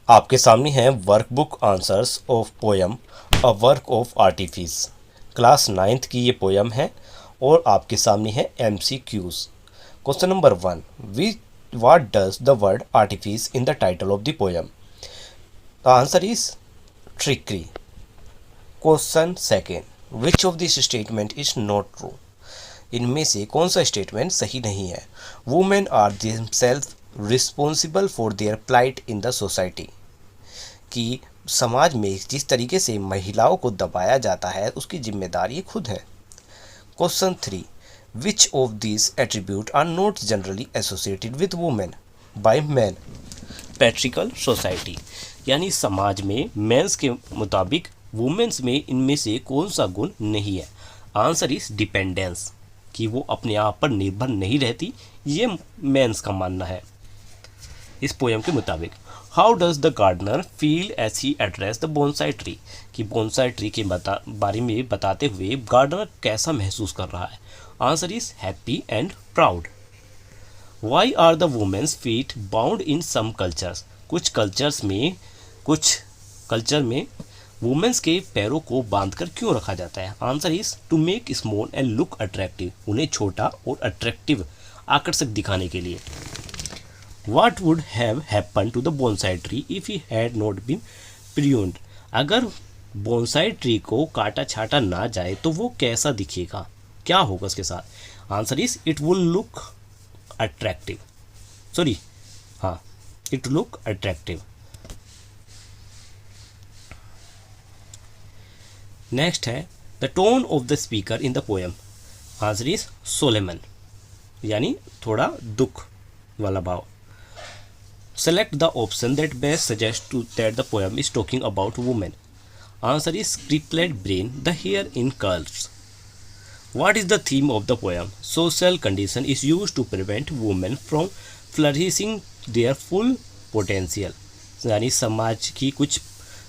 आपके सामने है workbook answers of poem a work of artifice. Class ninth की ये पोयम है और आपके सामने है MCQs। Question number 1, we what does the word artifice in the title of the poem? The answer is trickery. Question second, which of this statement is not true? इनमें से कौन सा स्टेटमेंट सही नहीं है? Women are themselves responsible for their plight in the society. कि समाज में जिस तरीके से महिलाओं को दबाया जाता है उसकी जिम्मेदारी खुद है। Question 3, which of this attribute are not generally associated with women by man? Patriarchal society, यानी समाज में मेंस के मुताबिक वुमेन्स में इनमें से कौन सा गुण नहीं है? आंसर इज डिपेंडेंस, कि वो अपने आप पर निर्भर नहीं रहती, ये मेंस का मानना है इस पोयम के मुताबिक। How does the gardener feel as he address the bonsai tree? कि बोनसाई ट्री के बारे में बताते हुए गार्डनर कैसा महसूस कर रहा है? Answer is happy and proud. Why are the women's feet bound in some cultures? कुछ कल्चर में वुमेन्स के पैरों को बांधकर क्यों रखा जाता है? Answer is to make small and look attractive, उन्हें छोटा और अट्रैक्टिव आकर्षक दिखाने के लिए। What would have happened to the bonsai tree if he had not been pruned? अगर बोनसाई ट्री को काटा छाटा ना जाए तो वो कैसा दिखेगा, क्या होगा उसके साथ? Answer is it will look attractive, it look attractive. Next है the tone of the speaker in the poem. Answer is solemn, यानी थोड़ा दुख वाला भाव। Select the option that best suggests that the poem is talking about women. Answer is cripplet brain, the hair in curls. What is the theme of the poem? Social condition is used to prevent women from flourishing their full potential. यानी समाज की कुछ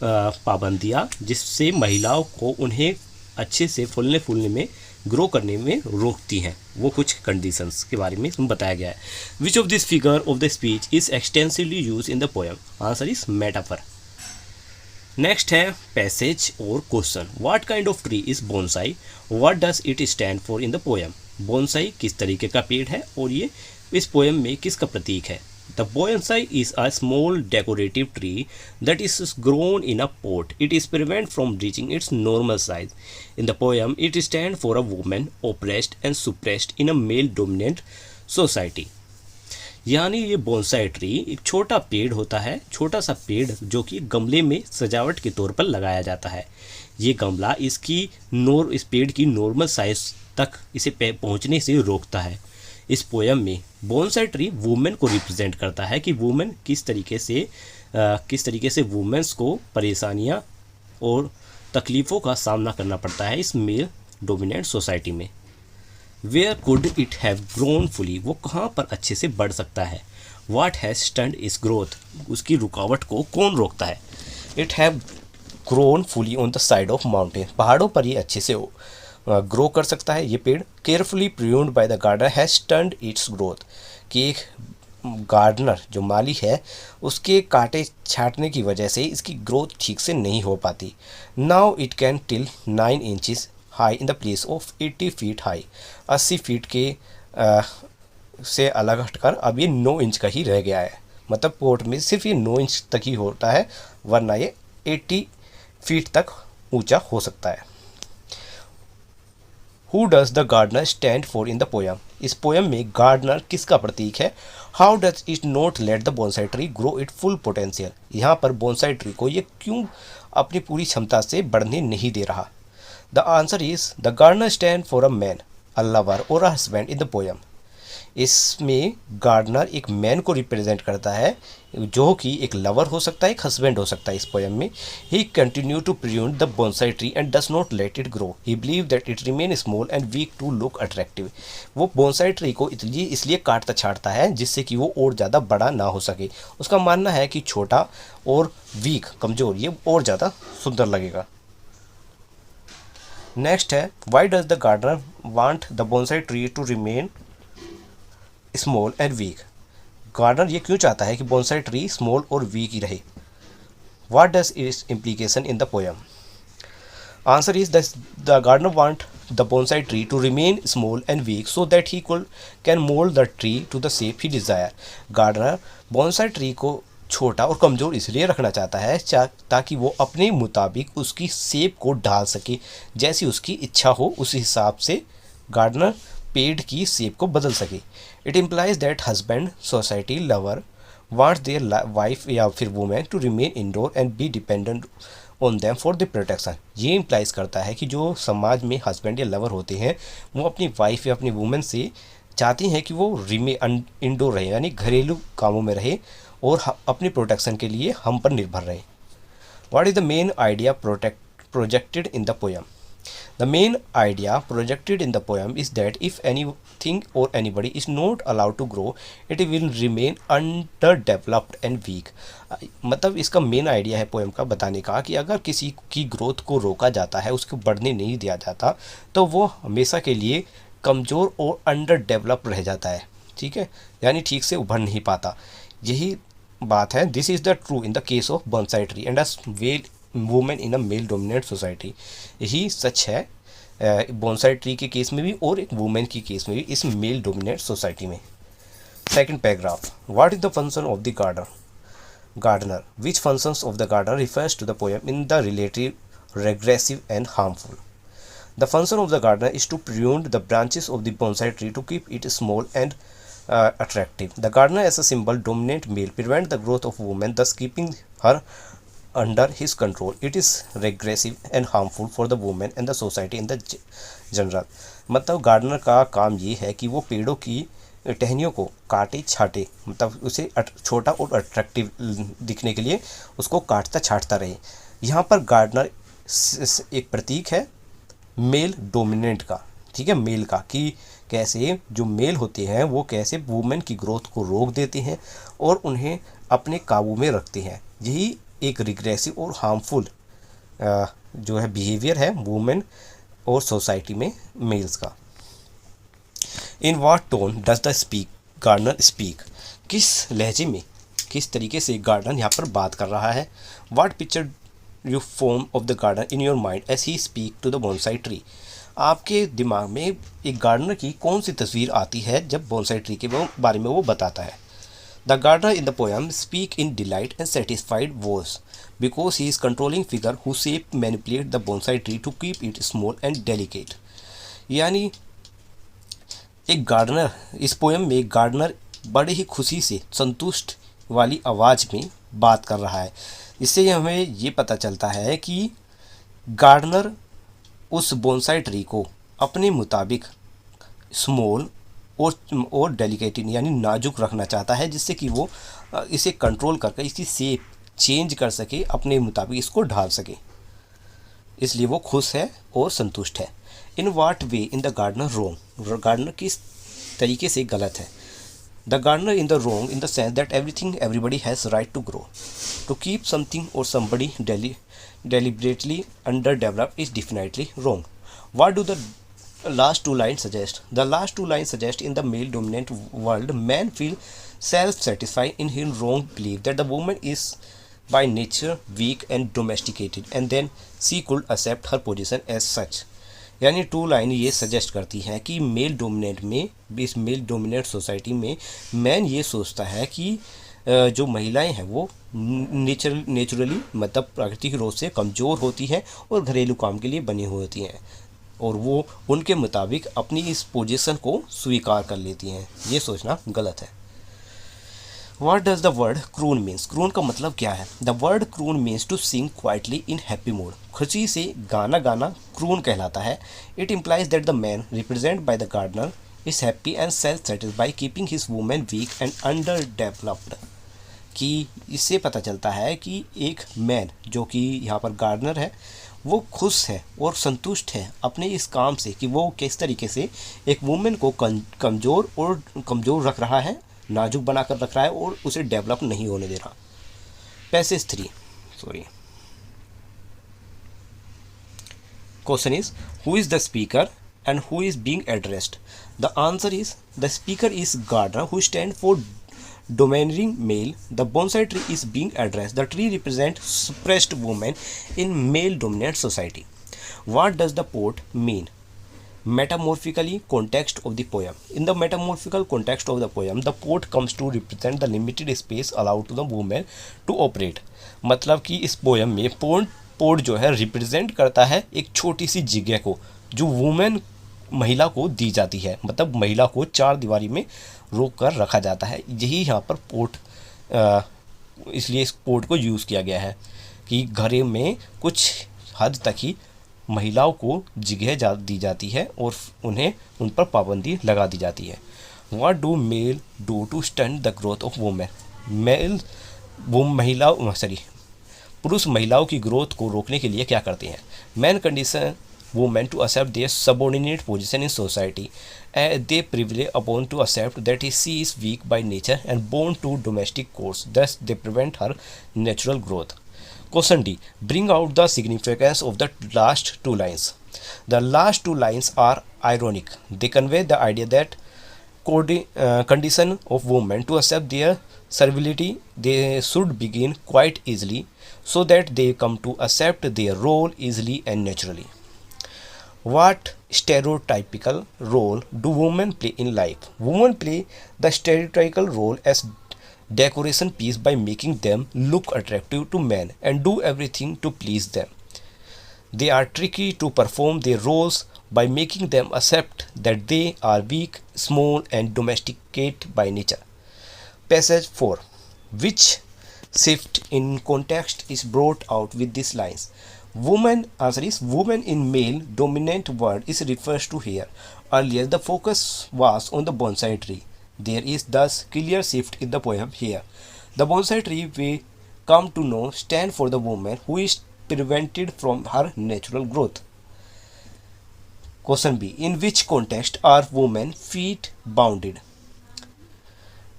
पाबंदियाँ जिससे महिलाओं को उन्हें अच्छे से फूलने फूलने में ग्रो करने में रोकती हैं, वो कुछ कंडीशंस के बारे में इसमें बताया गया है। विच of this figure of the speech is extensively use in the poem? Answer is metaphor. Next है पैसेज और question. What kind of tree is bonsai? What does it stand for in the poem? Bonsai किस तरीके का पेड़ है और ये इस पोएम में किसका प्रतीक है? The bonsai is a small decorative tree that is grown in a pot. It is prevent from reaching its normal size. In the poem, it stands for a woman oppressed and suppressed in a male-dominant society. यानी ये bonsai tree एक छोटा पेड़ होता है, छोटा सा पेड़ जो कि गमले में सजावट के तौर पर लगाया जाता है। ये गमला इस पेड़ की नॉर्मल साइज तक इसे पहुंचने से रोकता है। इस पोएम में बोनसाई ट्री वुमेन को रिप्रेजेंट करता है कि वुमेन किस तरीके से वुमेन्स को परेशानियां और तकलीफ़ों का सामना करना पड़ता है इस मेल डोमिनेंट सोसाइटी में। Where could it have grown fully? वो कहाँ पर अच्छे से बढ़ सकता है? What has stunted its growth? उसकी रुकावट को कौन रोकता है? It have grown fully on the side of mountain, पहाड़ों पर ये अच्छे से ग्रो कर सकता है ये पेड़। Carefully pruned by the gardener has stunted its growth, कि एक गार्डनर जो माली है उसके काटे छाटने की वजह से इसकी ग्रोथ ठीक से नहीं हो पाती। Now it can till 9 inches high in the place of 80 feet high. 80 feet के से अलग हटकर अब ये 9 इंच का ही रह गया है। मतलब पोर्ट में सिर्फ ये 9 इंच तक ही होता है, वरना ये 80 फीट तक ऊंचा हो सकता है। Who does the gardener stand for in the poem? इस पोएम में गार्डनर किसका प्रतीक है? How does it not let the bonsai tree grow its full potential? यहाँ पर बोनसाई ट्री को ये क्यों अपनी पूरी क्षमता से बढ़ने नहीं दे रहा? The answer is the gardener stand for a man, a lover or a husband in the poem. इसमें गार्डनर एक मैन को रिप्रेजेंट करता है जो कि एक लवर हो सकता है, एक हस्बैंड हो सकता है। इस पोएम में he continue to prune the bonsai tree and does not let it grow. He believe that it remain small and weak to look attractive. वो बोनसाई ट्री को इसलिए काटता छाटता है जिससे कि वो और ज़्यादा बड़ा ना हो सके। उसका मानना है कि छोटा और वीक, कमज़ोर, ये और ज़्यादा सुंदर लगेगा। नेक्स्ट है why does the gardener want the bonsai tree to remain small and weak? गार्डनर ये क्यों चाहता है कि बोनसाई ट्री स्मॉल और वीक ही रहे? What does its implication in the poem? Answer is that the gardener want the bonsai tree to remain small and weak so that he can mold the tree to the shape he desire. Gardener bonsai tree को छोटा और कमज़ोर इसलिए रखना चाहता है ताकि वो अपने मुताबिक उसकी शेप को ढाल सके, जैसी उसकी इच्छा हो उस हिसाब से गार्डनर पेड़ की शेप को बदल सके. It implies that husband society lover wants their wife या फिर women to remain indoor and be dependent on them for the protection. ये इम्प्लाइज करता है कि जो समाज में हस्बैंड या लवर होते हैं वो अपनी वाइफ या अपनी वुमेन से चाहती हैं कि वो इंडोर रहे, यानी घरेलू कामों में रहे और अपनी प्रोटेक्शन के लिए हम पर निर्भर रहे. What is the main idea projected in the poem? The main idea projected in the poem is that if anything or anybody is not allowed to grow, it will remain underdeveloped and weak. मतलब इसका main idea है poem का बताने का कि अगर किसी की ग्रोथ को रोका जाता है, उसको बढ़ने नहीं दिया जाता, तो वो हमेशा के लिए कमज़ोर और अंडर डेवलप रह जाता है. ठीक है, यानी ठीक से उभर नहीं पाता. यही बात है. This is the true in the case of bonsai tree and a well women in a male dominate society. यही सच है बॉन्साई ट्री के केस में भी और एक वुमेन की केस में भी इस मेल डोमिनेट सोसाइटी में. Second paragraph. What is the function of the gardener? Which functions of the gardener refers to the poem in the relative regressive and harmful. The function of the gardener is to prune the branches of the bonsai tree to keep it small and attractive. The gardener as a symbol dominant male prevent the growth of woman, thus keeping her under his control. It is regressive and harmful for the woman and the society in the general. मतलब gardener का काम ये है कि वो पेड़ों की टहनियों को काटे छाटे, मतलब उसे छोटा और अट्रैक्टिव दिखने के लिए उसको काटता छाटता रहे. यहाँ पर गार्डनर एक प्रतीक है मेल डोमिनेंट का. ठीक है, मेल का, कि कैसे जो मेल होते हैं वो कैसे वुमेन की ग्रोथ को रोक देते हैं और उन्हें अपने काबू में रखते हैं. यही एक रिग्रेसिव और हार्मफुल जो है बिहेवियर है वुमेन और सोसाइटी में मेल्स का. In what tone does the gardener speak? किस लहजे में, किस तरीके से गार्डनर यहाँ पर बात कर रहा है? What picture you form of the gardener in your mind as he speak to the bonsai tree? आपके दिमाग में एक गार्डनर की कौन सी तस्वीर आती है जब बॉन्साई ट्री के बारे में वो बताता है? The gardener in the poem speak in delight and satisfied voice because he is controlling figure who shape manipulate the bonsai tree to keep it small and delicate. यानी एक गार्डनर, इस poem में एक गार्डनर बड़े ही खुशी से संतुष्ट वाली आवाज़ में बात कर रहा है. इससे हमें ये पता चलता है कि गार्डनर उस बोनसाई ट्री को अपने मुताबिक स्मॉल और डेलिकेटेड यानी नाजुक रखना चाहता है, जिससे कि वो इसे कंट्रोल करके इसकी शेप चेंज कर सके, अपने मुताबिक इसको ढाल सके. इसलिए वो खुश है और संतुष्ट है. In what way in the gardener wrong? Gardener किस तरीके से गलत है? The gardener in the wrong in the sense that everything everybody has right to grow. To keep something और somebody deliberately underdeveloped is definitely wrong. What do the last two lines suggest? The last two lines suggest in the male dominant world, man feel self-satisfied in his wrong belief that the woman is by nature weak and domesticated and then she could accept her position as such. यानी to line ये suggest करती हैं कि mail dominate में, इस male dominate society में man ये सोचता है कि जो महिलाएं हैं वो नेचुरली मतलब प्राकृतिक रूप से कमज़ोर होती हैं और घरेलू काम के लिए बनी हुई होती हैं और वो उनके मुताबिक अपनी इस पोजीशन को स्वीकार कर लेती हैं. ये सोचना गलत है. What does the word croon means? Croon का मतलब क्या है? The word croon means to sing quietly in happy mood. खुशी से गाना गाना क्रून कहलाता है. It implies that the man represented by the gardener is happy and self-satisfied by keeping his woman weak and underdeveloped. कि इससे पता चलता है कि एक मैन जो कि यहाँ पर गार्डनर है वो खुश है और संतुष्ट है अपने इस काम से कि वो किस तरीके से एक वुमेन को कमज़ोर रख रहा है, नाजुक बनाकर रख रहा है और उसे डेवलप नहीं होने दे रहा. Passage 3. Question is who is the speaker and who is being addressed? The answer is the speaker is gardener who stand for domineering male, the bonsai tree is being addressed. The tree represents suppressed women in male-dominant society. What does the poet mean? Metamorphically context of the poem. In the metamorphical context of the poem, the poet comes to represent the limited space allowed to the woman to operate. मतलब कि इस poem में pot जो है represent करता है एक छोटी सी जगह को जो वुमेन महिला को दी जाती है, मतलब महिला को चार दीवारी में रोक कर रखा जाता है। यही यहाँ पर पोट इसलिए इस पोट को यूज़ किया गया है कि घर में कुछ हद तक ही महिलाओं को जगह दी जाती है और उन्हें उन पर पाबंदी लगा दी जाती है। What do male do to stunt the growth of women? Male वो पुरुष महिलाओं की ग्रोथ को रोकने के लिए क्या करते हैं? Man condition women to accept their subordinate position in society and they privilege upon to accept that she is weak by nature and born to domestic chores, thus they prevent her natural growth. Question D. Bring out the significance of the last two lines. The last two lines are ironic. They convey the idea that condition of women to accept their servility, they should begin quite easily so that they come to accept their role easily and naturally. What stereotypical role do women play in life? Women play the stereotypical role as decoration piece by making them look attractive to men and do everything to please them. They are tricky to perform their roles by making them accept that they are weak, small and domesticated by nature. Passage 4. Which shift in context is brought out with these lines? Woman, answer is woman in male dominant world is refers to here. Earlier the focus was on the bonsai tree. There is thus clear shift in the poem here. The bonsai tree we come to know stand for the woman who is prevented from her natural growth. Question B. In which context are women feet bounded?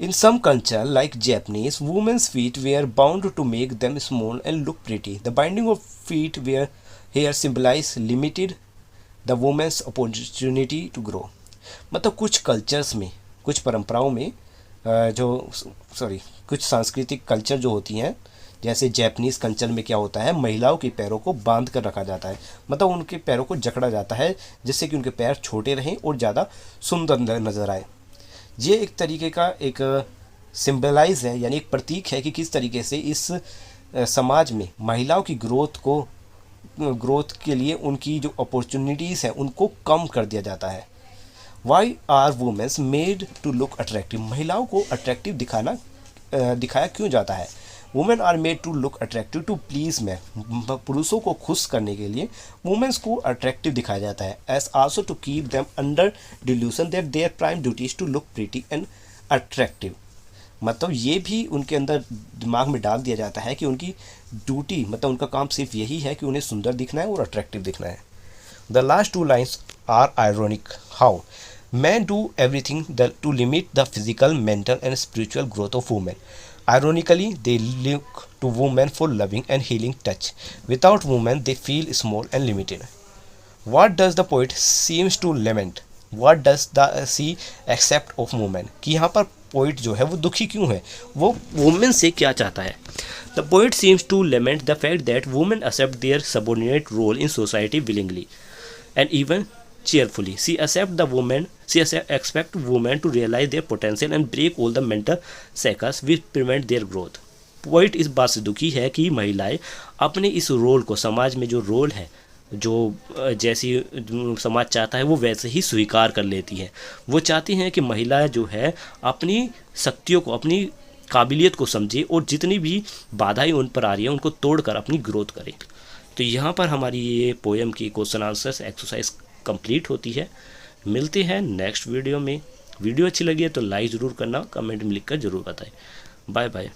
In some culture like Japanese, women's feet were bound to make them small and look pretty. The binding of feet were here symbolize limited the woman's opportunity to grow. मतलब कुछ cultures में, कुछ परंपराओं में कुछ सांस्कृतिक culture जो होती हैं, जैसे जैपनीज़ कल्चर में क्या होता है, महिलाओं के पैरों को बांध कर रखा जाता है, मतलब उनके पैरों को जकड़ा जाता है जिससे कि उनके पैर छोटे रहें और ज़्यादा सुंदर नज़र आए। ये एक तरीके का एक सिंबलाइज है, यानी एक प्रतीक है कि किस तरीके से इस समाज में महिलाओं की ग्रोथ के लिए उनकी जो अपॉर्चुनिटीज़ हैं उनको कम कर दिया जाता है। Why are womens made to look attractive? महिलाओं को अट्रैक्टिव दिखाया क्यों जाता है? Women are made to look attractive to please man, पुरुषों को खुश करने के लिए वुमेन्स को अट्रैक्टिव दिखाया जाता है। As also to keep them under delusion that their prime duty is to look pretty and attractive, मतलब ये भी उनके अंदर दिमाग में डाल दिया जाता है कि उनकी ड्यूटी, मतलब उनका काम सिर्फ यही है कि उन्हें सुंदर दिखना है और अट्रैक्टिव दिखना है। The last two lines are ironic. How? Men do everything to limit the physical, mental and spiritual growth of women. Ironically, they look to women for loving and healing touch. Without women, they feel small and limited. What does the poet seems to lament? What does the she accept of women? कि यहाँ पर poet जो है वो दुखी क्यों है, वो वुमेन से क्या चाहता है? The poet seems to lament the fact that women accept their subordinate role in society willingly and even cheerfully. She expect women to realize their potential and break all the mental shackles which prevent their growth. Poet इस बात से दुखी है कि महिलाएं अपने इस role को, समाज में जो रोल है, जो जैसी समाज चाहता है वो वैसे ही स्वीकार कर लेती है। वो चाहती हैं कि महिला जो है अपनी शक्तियों को, अपनी काबिलियत को समझे और जितनी भी बाधाएं उन पर आ रही हैं उनको तोड़कर अपनी ग्रोथ करे। तो यहाँ पर हमारी ये पोएम की क्वेश्चन आंसर्स एक्सरसाइज कंप्लीट होती है। मिलते हैं नेक्स्ट वीडियो में। वीडियो अच्छी लगी है तो लाइक ज़रूर करना, कमेंट में लिखकर ज़रूर बताएं। Bye bye.